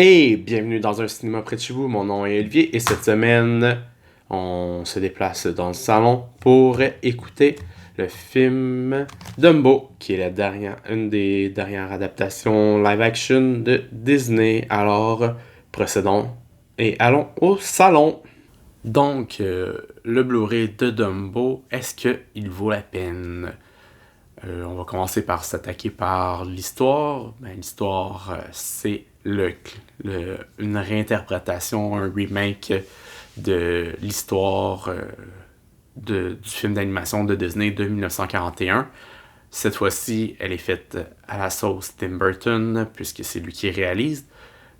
Et bienvenue dans un cinéma près de chez vous, mon nom est Olivier et cette semaine, on se déplace dans le salon pour écouter le film Dumbo, qui est une des dernières adaptations live-action de Disney. Alors, procédons et allons au salon. Donc, le Blu-ray de Dumbo, est-ce qu'il vaut la peine? On va commencer par s'attaquer par l'histoire. L'histoire, c'est une réinterprétation, un remake de l'histoire du film d'animation de Disney de 1941. Cette fois-ci, elle est faite à la sauce Tim Burton, puisque c'est lui qui réalise.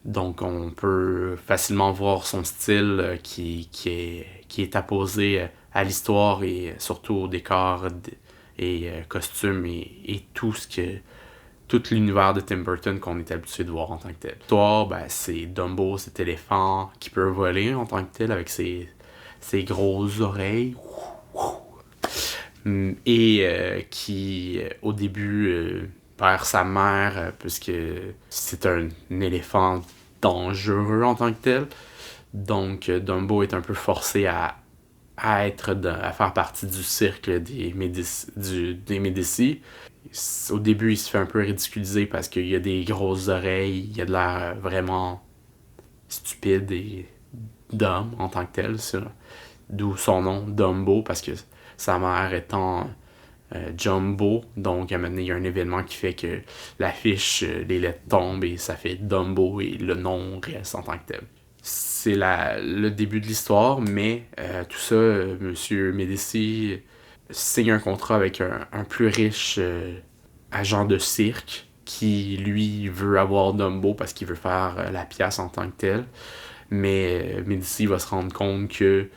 Donc, on peut facilement voir son style qui est apposé à l'histoire et surtout au décor et costumes et tout l'univers de Tim Burton qu'on est habitué de voir en tant que tel. L'histoire, c'est Dumbo, cet éléphant qui peut voler en tant que tel avec ses grosses oreilles et qui, au début, perd sa mère puisque c'est un éléphant dangereux en tant que tel. Donc, Dumbo est un peu forcé à faire partie du cercle des Médicis. Au début, il se fait un peu ridiculiser parce qu'il y a des grosses oreilles, il a de l'air vraiment stupide et dumb en tant que tel. D'où son nom, Dumbo, parce que sa mère étant Jumbo. Donc, à un moment donné, il y a un événement qui fait que l'affiche, les lettres tombent et ça fait Dumbo et le nom reste en tant que tel. C'est le début de l'histoire, mais tout ça, Monsieur Médicis signe un contrat avec un plus riche agent de cirque qui, lui, veut avoir Dumbo parce qu'il veut faire la pièce en tant que tel. Mais Médicis va se rendre compte que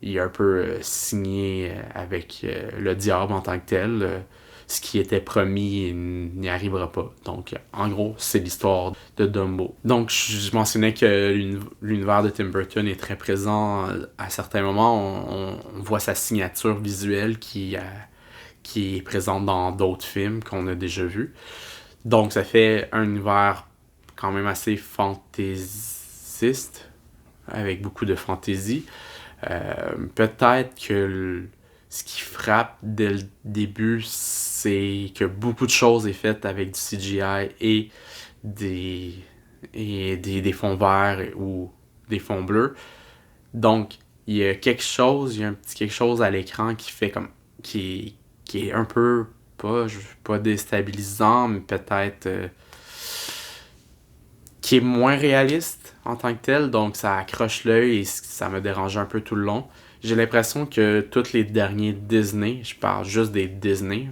il est un peu signé avec le diable en tant que tel. Ce qui était promis n'y arrivera pas. Donc, en gros, c'est l'histoire de Dumbo. Donc, je mentionnais que l'univers de Tim Burton est très présent. À certains moments, on voit sa signature visuelle qui est présente dans d'autres films qu'on a déjà vus. Donc, ça fait un univers quand même assez fantaisiste, avec beaucoup de fantaisie. Peut-être que ce qui frappe dès le début, c'est que beaucoup de choses est faites avec du CGI et des fonds verts ou des fonds bleus. Donc, il y a un petit quelque chose à l'écran qui fait comme qui est un peu pas déstabilisant, mais peut-être qui est moins réaliste en tant que tel, donc ça accroche l'œil et ça me dérange un peu tout le long. J'ai l'impression que tous les derniers Disney, je parle juste des Disney,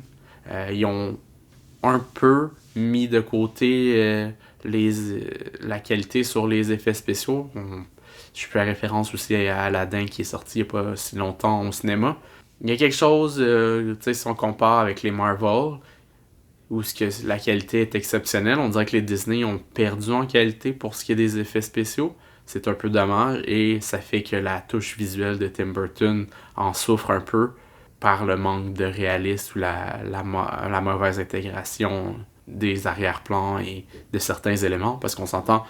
ils ont un peu mis de côté la qualité sur les effets spéciaux. Je fais référence aussi à Aladdin qui est sorti il n'y a pas si longtemps au cinéma. Il y a quelque chose, tu sais, si on compare avec les Marvel, où la qualité est exceptionnelle. On dirait que les Disney ont perdu en qualité pour ce qui est des effets spéciaux. C'est un peu dommage et ça fait que la touche visuelle de Tim Burton en souffre un peu par le manque de réalisme ou la mauvaise intégration des arrière-plans et de certains éléments. Parce qu'on s'entend,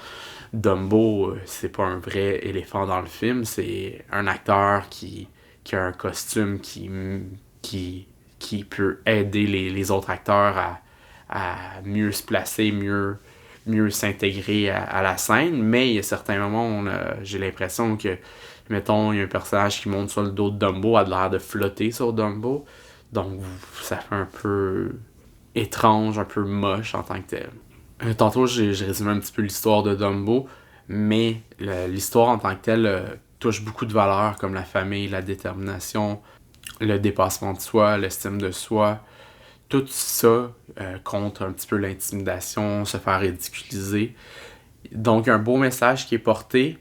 Dumbo, c'est pas un vrai éléphant dans le film, c'est un acteur qui a un costume qui peut aider les autres acteurs à mieux se placer, mieux s'intégrer à la scène. Mais il y a certains moments où j'ai l'impression que, mettons, il y a un personnage qui monte sur le dos de Dumbo, a l'air de flotter sur Dumbo. Donc, ça fait un peu étrange, un peu moche en tant que tel. Tantôt, j'ai résumé un petit peu l'histoire de Dumbo, mais l'histoire en tant que telle touche beaucoup de valeurs comme la famille, la détermination, le dépassement de soi, l'estime de soi. Tout ça contre un petit peu l'intimidation, se faire ridiculiser. Donc, un beau message qui est porté,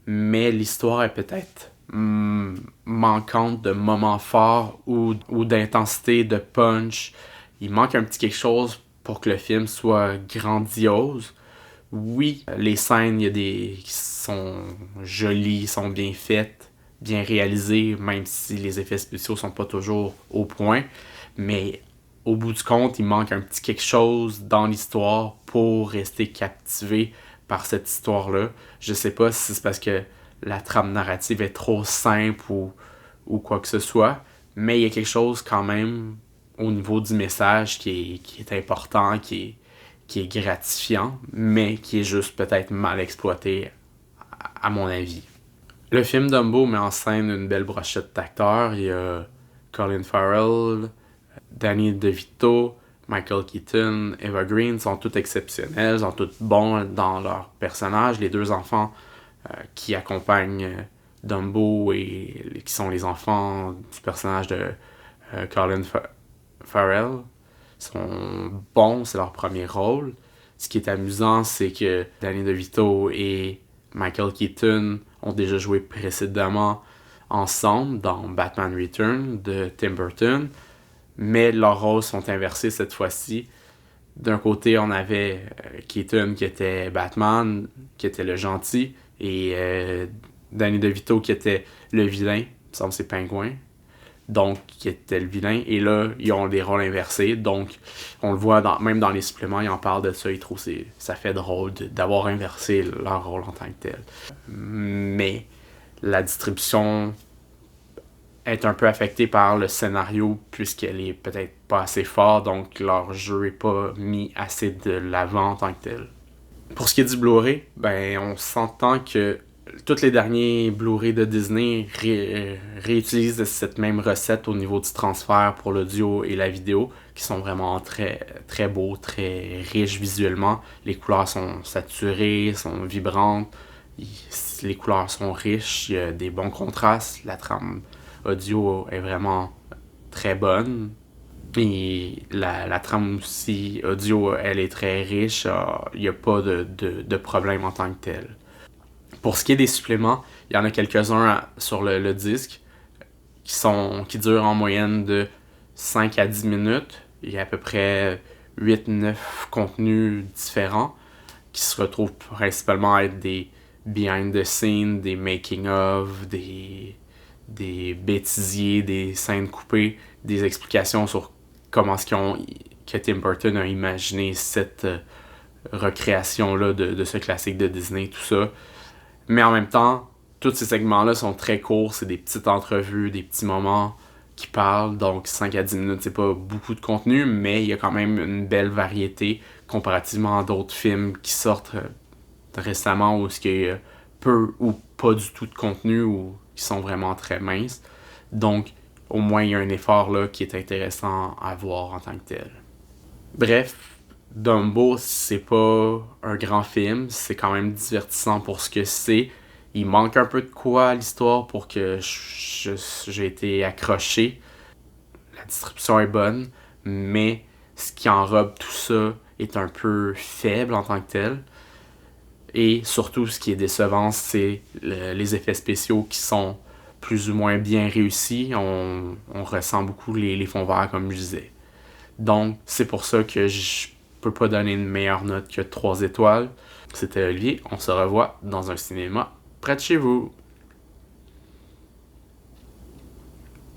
mais l'histoire est peut-être manquante de moments forts ou d'intensité, de punch. Il manque un petit quelque chose pour que le film soit grandiose. Oui, les scènes, il y a qui sont jolies, sont bien faites, bien réalisées, même si les effets spéciaux sont pas toujours au point. Mais au bout du compte, il manque un petit quelque chose dans l'histoire pour rester captivé par cette histoire-là. Je sais pas si c'est parce que la trame narrative est trop simple ou quoi que ce soit, mais il y a quelque chose quand même au niveau du message qui est important, qui est gratifiant, mais qui est juste peut-être mal exploité à mon avis. Le film Dumbo met en scène une belle brochette d'acteurs. Il y a Colin Farrell, Danny DeVito, Michael Keaton, Eva Green sont tous exceptionnels, sont tous bons dans leur personnage. Les deux enfants qui accompagnent Dumbo et qui sont les enfants du personnage de Colin Farrell sont bons, c'est leur premier rôle. Ce qui est amusant, c'est que Danny DeVito et Michael Keaton ont déjà joué précédemment ensemble dans Batman Return de Tim Burton, mais leurs rôles sont inversés cette fois-ci. D'un côté, on avait Keaton qui était Batman, qui était le gentil, et Danny DeVito qui était le vilain, il me semble que c'est Pingouin, donc qui était le vilain, et là, ils ont des rôles inversés, donc on le voit même dans les suppléments, ils en parlent de ça, ils trouvent que ça fait drôle d'avoir inversé leur rôle en tant que tel. Mais la distribution est un peu affectée par le scénario puisqu'elle est peut-être pas assez forte, donc leur jeu est pas mis assez de l'avant en tant que tel. Pour ce qui est du Blu-ray, ben on s'entend que tous les derniers Blu-ray de Disney réutilisent cette même recette au niveau du transfert pour l'audio et la vidéo, qui sont vraiment très, très beaux, très riches visuellement. Les couleurs sont saturées, sont vibrantes, les couleurs sont riches, il y a des bons contrastes, la trame audio est vraiment très bonne. Et la trame aussi audio, elle est très riche, il n'y a pas de problème en tant que tel. Pour ce qui est des suppléments, il y en a quelques-uns sur le disque qui durent en moyenne de 5 à 10 minutes. Il y a à peu près 8-9 contenus différents qui se retrouvent principalement à être des behind the scenes, des making of, des bêtisiers, des scènes coupées, des explications sur comment est-ce que Tim Burton a imaginé cette recréation-là de ce classique de Disney, tout ça. Mais en même temps, tous ces segments-là sont très courts, c'est des petites entrevues, des petits moments qui parlent, donc 5 à 10 minutes, c'est pas beaucoup de contenu, mais il y a quand même une belle variété comparativement à d'autres films qui sortent récemment où il y a peu ou pas du tout de contenu ou qui sont vraiment très minces. Donc, au moins, il y a un effort là qui est intéressant à voir en tant que tel. Bref, Dumbo, c'est pas un grand film, c'est quand même divertissant pour ce que c'est. Il manque un peu de quoi à l'histoire pour que j'ai été accroché. La distribution est bonne, mais ce qui enrobe tout ça est un peu faible en tant que tel. Et surtout, ce qui est décevant, c'est les effets spéciaux qui sont plus ou moins bien réussis. On ressent beaucoup les fonds verts, comme je disais. Donc, c'est pour ça que je peux pas donner une meilleure note que 3 étoiles. C'était Olivier, on se revoit dans un cinéma près de chez vous.